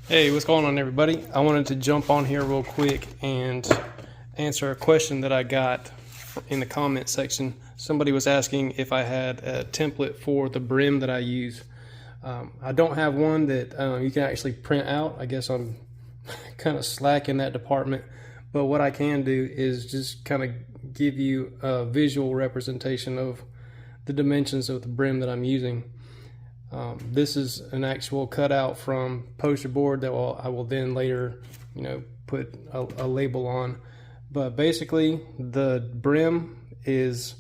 Hey, what's going on, everybody? I wanted to jump on here real quick and answer a question that I got in the comment section. Somebody was asking if I had a template for the brim that I use. I don't have one that you can actually print out. I guess I'm kind of slack in that department, but what I can do is just kind of give you a visual representation of the dimensions of the brim that I'm using. This is an actual cutout from poster board that I will then later, put a label on. But basically, the brim is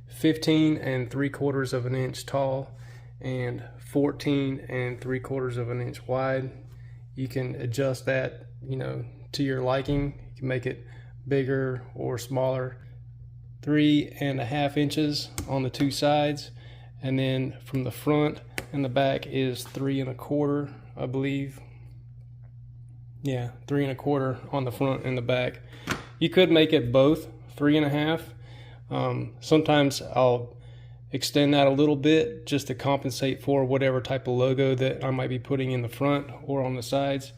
15 3/4 of an inch tall and 14 3/4 of an inch wide. You can adjust that, to your liking. You can make it bigger or smaller. 3.5 inches on the two sides, and then from the front and the back is 3 1/4, I believe. Yeah, 3 1/4 on the front and the back. You could make it both 3.5. Sometimes I'll extend that a little bit just to compensate for whatever type of logo that I might be putting in the front or on the sides.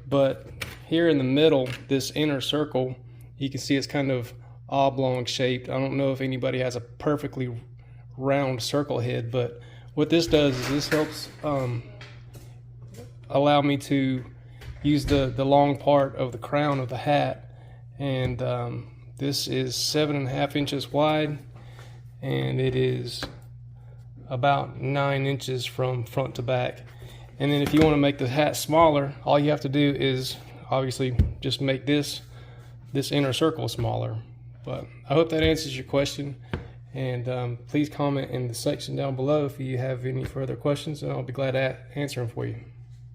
But here in the middle, this inner circle, you can see it's kind of oblong shaped. I don't know if anybody has a perfectly round circle head, but what this does is this helps allow me to use the long part of the crown of the hat. And this is 7.5 inches wide, and it is about 9 inches from front to back. And then if you want to make the hat smaller, all you have to do is obviously just make this inner circle smaller. But I hope that answers your question. And please comment in the section down below if you have any further questions, and I'll be glad to answer them for you.